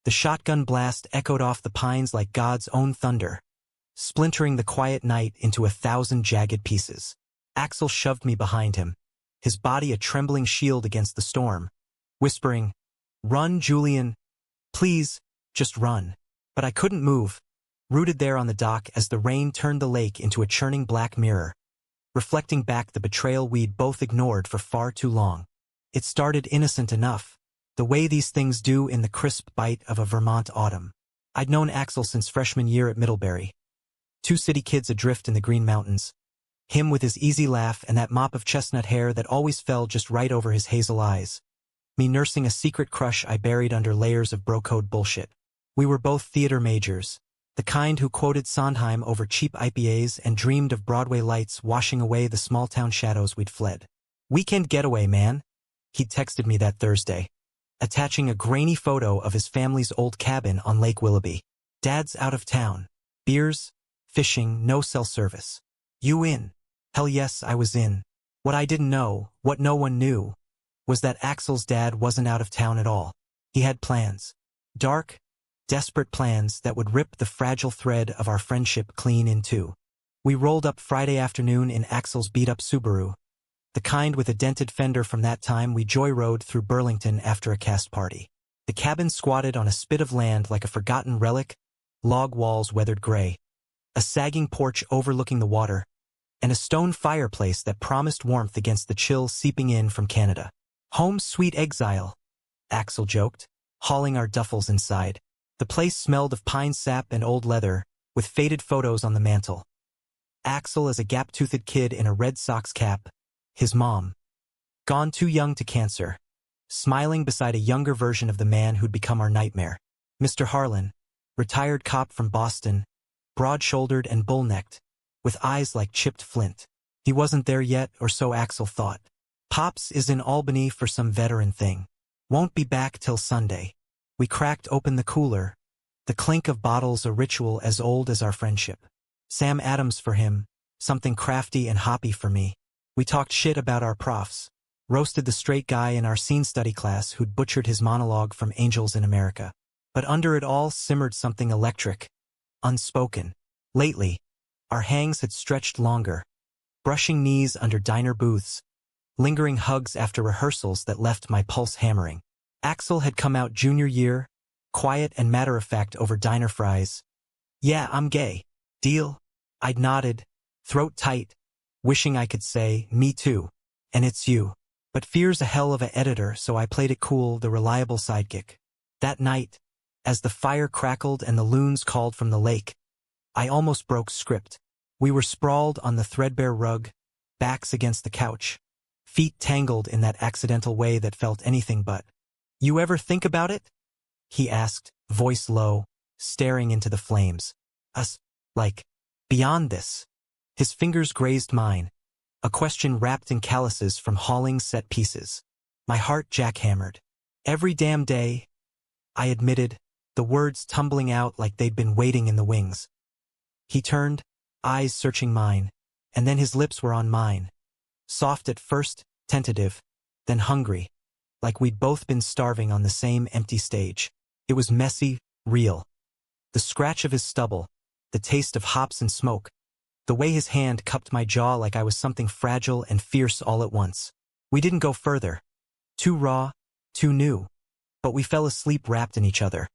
The shotgun blast echoed off the pines like God's own thunder, splintering the quiet night into 1,000 jagged pieces. Axel shoved me behind him, his body a trembling shield against the storm, whispering, "Run, Julian. Please, just run." But I couldn't move, rooted there on the dock as the rain turned the lake into a churning black mirror, reflecting back the betrayal we'd both ignored for far too long. It started innocent enough, the way these things do in the crisp bite of a Vermont autumn. I'd known Axel since freshman year at Middlebury. Two city kids adrift in the Green Mountains. Him with his easy laugh and that mop of chestnut hair that always fell just right over his hazel eyes. Me nursing a secret crush I buried under layers of bro-code bullshit. We were both theater majors, the kind who quoted Sondheim over cheap IPAs and dreamed of Broadway lights washing away the small-town shadows we'd fled. "Weekend getaway, man," he'd texted me that Thursday, attaching a grainy photo of his family's old cabin on Lake Willoughby. "Dad's out of town. Beers, fishing, no cell service. You in?" Hell yes, I was in. What I didn't know, what no one knew, was that Axel's dad wasn't out of town at all. He had plans. Dark, desperate plans that would rip the fragile thread of our friendship clean in two. We rolled up Friday afternoon in Axel's beat-up Subaru, the kind with a dented fender from that time we joyrode through Burlington after a cast party. The cabin squatted on a spit of land like a forgotten relic, log walls weathered gray, a sagging porch overlooking the water, and a stone fireplace that promised warmth against the chill seeping in from Canada. "Home sweet exile," Axel joked, hauling our duffels inside. The place smelled of pine sap and old leather, with faded photos on the mantel. Axel as a gap-toothed kid in a Red Sox cap, his mom, gone too young to cancer, smiling beside a younger version of the man who'd become our nightmare. Mr. Harlan, retired cop from Boston, broad-shouldered and bull-necked, with eyes like chipped flint. He wasn't there yet, or so Axel thought. "Pops is in Albany for some veteran thing. Won't be back till Sunday." We cracked open the cooler, the clink of bottles a ritual as old as our friendship. Sam Adams for him, something crafty and hoppy for me. We talked shit about our profs, roasted the straight guy in our scene study class who'd butchered his monologue from Angels in America. But under it all simmered something electric, unspoken. Lately, our hangs had stretched longer, brushing knees under diner booths, lingering hugs after rehearsals that left my pulse hammering. Axel had come out junior year, quiet and matter-of-fact over diner fries. "Yeah, I'm gay. Deal?" I'd nodded, throat tight, wishing I could say, "Me too. And it's you." But fear's a hell of a editor, so I played it cool, the reliable sidekick. That night, as the fire crackled and the loons called from the lake, I almost broke script. We were sprawled on the threadbare rug, backs against the couch, feet tangled in that accidental way that felt anything but. "You ever think about it?" he asked, voice low, staring into the flames. "Us, like, beyond this?" His fingers grazed mine, a question wrapped in calluses from hauling set pieces. My heart jackhammered. "Every damn day," I admitted, the words tumbling out like they'd been waiting in the wings. He turned, eyes searching mine, and then his lips were on mine. Soft at first, tentative, then hungry, like we'd both been starving on the same empty stage. It was messy, real. The scratch of his stubble, the taste of hops and smoke, the way his hand cupped my jaw like I was something fragile and fierce all at once. We didn't go further. Too raw, too new. But we fell asleep wrapped in each other,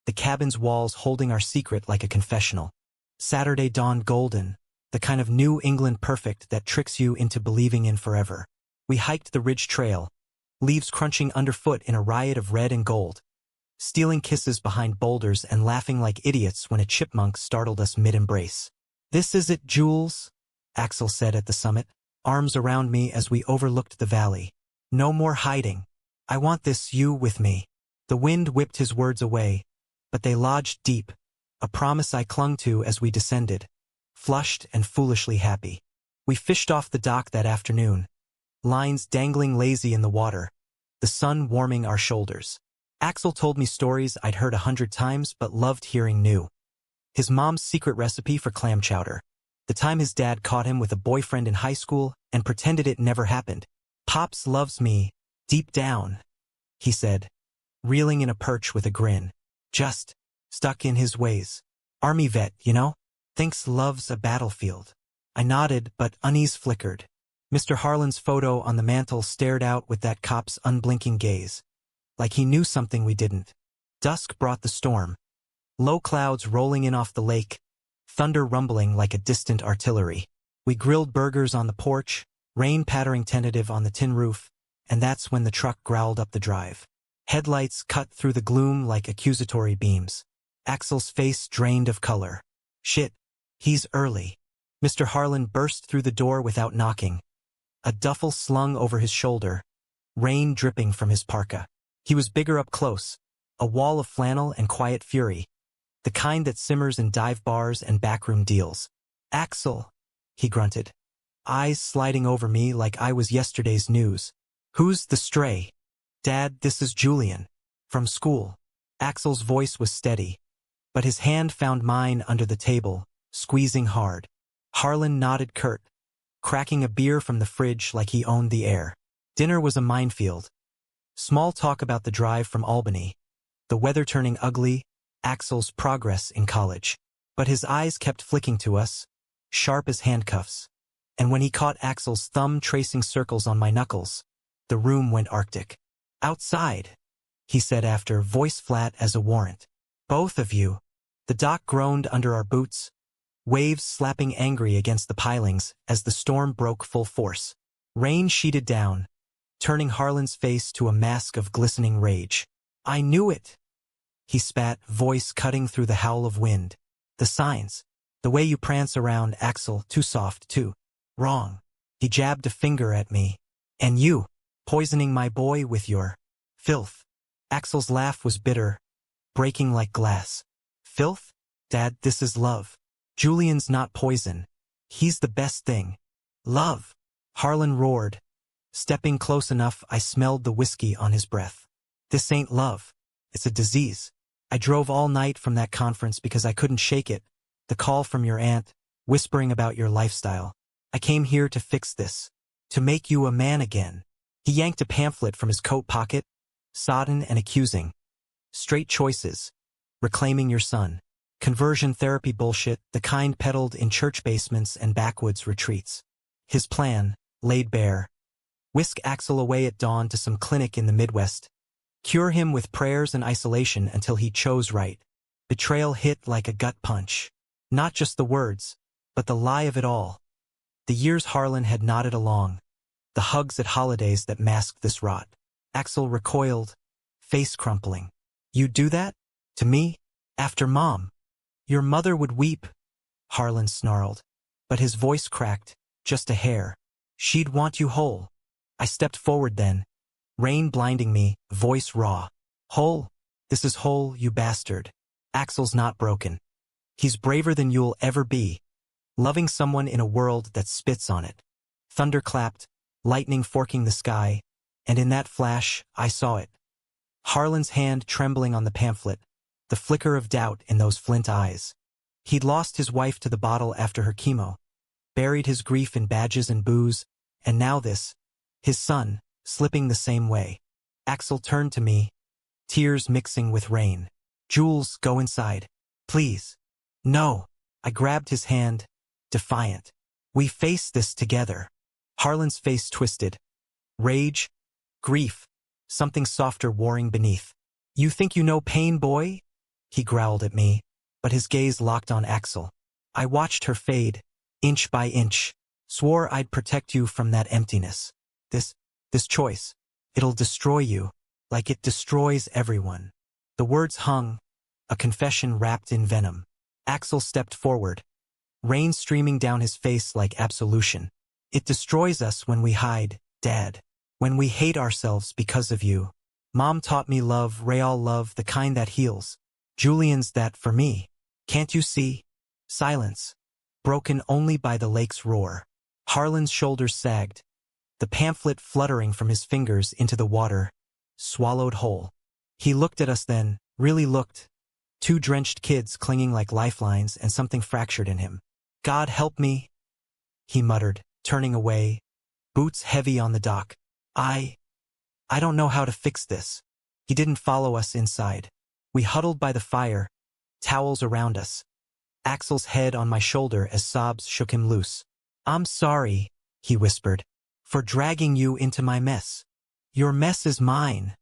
the cabin's walls holding our secret like a confessional. Saturday dawned golden, the kind of New England perfect that tricks you into believing in forever. We hiked the ridge trail, leaves crunching underfoot in a riot of red and gold, stealing kisses behind boulders and laughing like idiots when a chipmunk startled us mid-embrace. "This is it, Jules," Axel said at the summit, arms around me as we overlooked the valley. "No more hiding. I want this you with me." The wind whipped his words away, but they lodged deep, a promise I clung to as we descended, flushed and foolishly happy. We fished off the dock that afternoon, lines dangling lazy in the water, the sun warming our shoulders. Axel told me stories I'd heard 100 times but loved hearing new. His mom's secret recipe for clam chowder, the time his dad caught him with a boyfriend in high school and pretended it never happened. "Pops loves me, deep down," he said, reeling in a perch with a grin. Just stuck in his ways. Army vet, you know? Thinks love's a battlefield. I nodded, but unease flickered. Mr. Harlan's photo on the mantel stared out with that cop's unblinking gaze, like he knew something we didn't. Dusk brought the storm. Low clouds rolling in off the lake, thunder rumbling like a distant artillery. We grilled burgers on the porch, rain pattering tentative on the tin roof, and that's when the truck growled up the drive. Headlights cut through the gloom like accusatory beams. Axel's face drained of color. Shit, he's early. Mr. Harlan burst through the door without knocking. A duffel slung over his shoulder, rain dripping from his parka. He was bigger up close, a wall of flannel and quiet fury, the kind that simmers in dive bars and backroom deals. Axel, he grunted, eyes sliding over me like I was yesterday's news. Who's the stray? Dad, this is Julian. From school. Axel's voice was steady, but his hand found mine under the table, squeezing hard. Harlan nodded curt, cracking a beer from the fridge like he owned the air. Dinner was a minefield. Small talk about the drive from Albany, the weather turning ugly, Axel's progress in college. But his eyes kept flicking to us, sharp as handcuffs. And when he caught Axel's thumb tracing circles on my knuckles, the room went arctic. Outside, he said after, voice flat as a warrant. Both of you. The dock groaned under our boots, waves slapping angry against the pilings as the storm broke full force. Rain sheeted down, turning Harlan's face to a mask of glistening rage. I knew it, he spat, voice cutting through the howl of wind. The signs. The way you prance around, Axel, too soft, too wrong. He jabbed a finger at me. And you, poisoning my boy with your filth. Axel's laugh was bitter, breaking like glass. Filth? Dad, this is love. Julian's not poison. He's the best thing. Love. Harlan roared. Stepping close enough, I smelled the whiskey on his breath. This ain't love. It's a disease. I drove all night from that conference because I couldn't shake it. The call from your aunt, whispering about your lifestyle. I came here to fix this. To make you a man again. He yanked a pamphlet from his coat pocket, sodden and accusing. Straight choices. Reclaiming your son. Conversion therapy bullshit, the kind peddled in church basements and backwoods retreats. His plan, laid bare. Whisk Axel away at dawn to some clinic in the Midwest. Cure him with prayers and isolation until he chose right. Betrayal hit like a gut punch. Not just the words, but the lie of it all. The years Harlan had nodded along. The hugs at holidays that masked this rot. Axel recoiled, face crumpling. You'd do that? To me? After Mom? Your mother would weep, Harlan snarled. But his voice cracked, just a hair. She'd want you whole. I stepped forward then, rain blinding me, voice raw. Whole? This is whole, you bastard. Axel's not broken. He's braver than you'll ever be. Loving someone in a world that spits on it. Thunder clapped, lightning forking the sky, and in that flash, I saw it. Harlan's hand trembling on the pamphlet, the flicker of doubt in those flint eyes. He'd lost his wife to the bottle after her chemo, buried his grief in badges and booze, and now this, his son, slipping the same way. Axel turned to me, tears mixing with rain. Jules, go inside. Please. No. I grabbed his hand, defiant. We face this together. Harlan's face twisted. Rage, grief, something softer warring beneath. You think you know pain, boy? He growled at me, but his gaze locked on Axel. I watched her fade, inch by inch, swore I'd protect you from that emptiness. This choice, it'll destroy you, like it destroys everyone. The words hung, a confession wrapped in venom. Axel stepped forward, rain streaming down his face like absolution. It destroys us when we hide, Dad. When we hate ourselves because of you. Mom taught me love, real love, the kind that heals. Julian's that for me. Can't you see? Silence, broken only by the lake's roar. Harlan's shoulders sagged, the pamphlet fluttering from his fingers into the water, swallowed whole. He looked at us then, really looked. Two drenched kids clinging like lifelines and something fractured in him. God help me, he muttered, turning away, boots heavy on the dock. I don't know how to fix this. He didn't follow us inside. We huddled by the fire, towels around us. Axel's head on my shoulder as sobs shook him loose. "I'm sorry," he whispered, "for dragging you into my mess." "Your mess is mine,"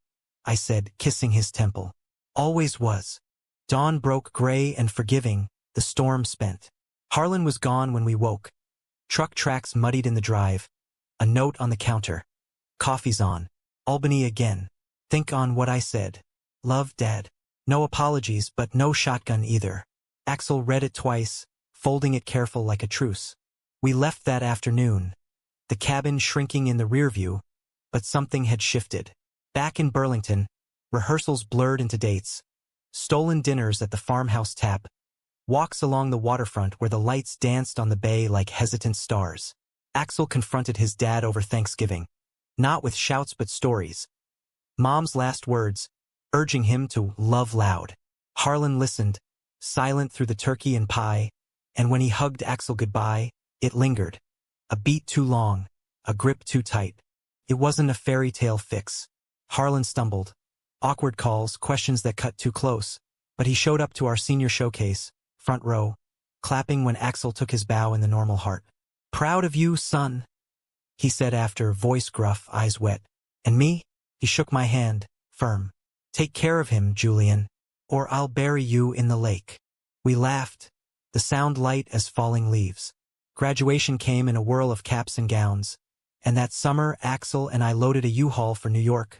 I said, kissing his temple. "Always was." Dawn broke gray and forgiving, the storm spent. Harlan was gone when we woke. Truck tracks muddied in the drive. A note on the counter. "Coffee's on. Albany again. Think on what I said. Love, Dad." No apologies, but no shotgun either. Axel read it twice, folding it careful like a truce. We left that afternoon, the cabin shrinking in the rear view, but something had shifted. Back in Burlington, rehearsals blurred into dates, stolen dinners at the farmhouse tap, walks along the waterfront where the lights danced on the bay like hesitant stars. Axel confronted his dad over Thanksgiving, not with shouts but stories. Mom's last words, urging him to love loud. Harlan listened, silent through the turkey and pie, and when he hugged Axel goodbye, it lingered. A beat too long, a grip too tight. It wasn't a fairy tale fix. Harlan stumbled. Awkward calls, questions that cut too close, but he showed up to our senior showcase, front row, clapping when Axel took his bow in the normal heart. "Proud of you, son," he said after, voice gruff, eyes wet. "And me?" He shook my hand, firm. "Take care of him, Julian, or I'll bury you in the lake." We laughed, the sound light as falling leaves. Graduation came in a whirl of caps and gowns, and that summer Axel and I loaded a U-Haul for New York.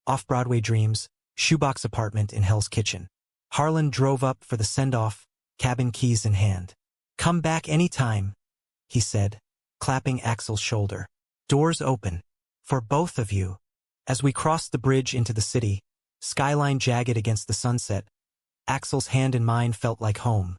Off-Broadway dreams, shoebox apartment in Hell's Kitchen. Harlan drove up for the send-off, cabin keys in hand. "Come back anytime," he said, clapping Axel's shoulder. "Doors open. For both of you." As we crossed the bridge into the city, skyline jagged against the sunset, Axel's hand in mine felt like home.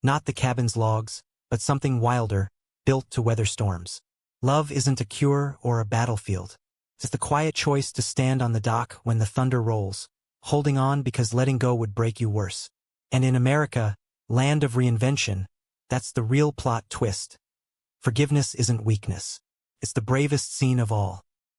Not the cabin's logs, but something wilder, built to weather storms. Love isn't a cure or a battlefield. It's the quiet choice to stand on the dock when the thunder rolls, holding on because letting go would break you worse. And in America, land of reinvention, that's the real plot twist. Forgiveness isn't weakness. It's the bravest scene of all.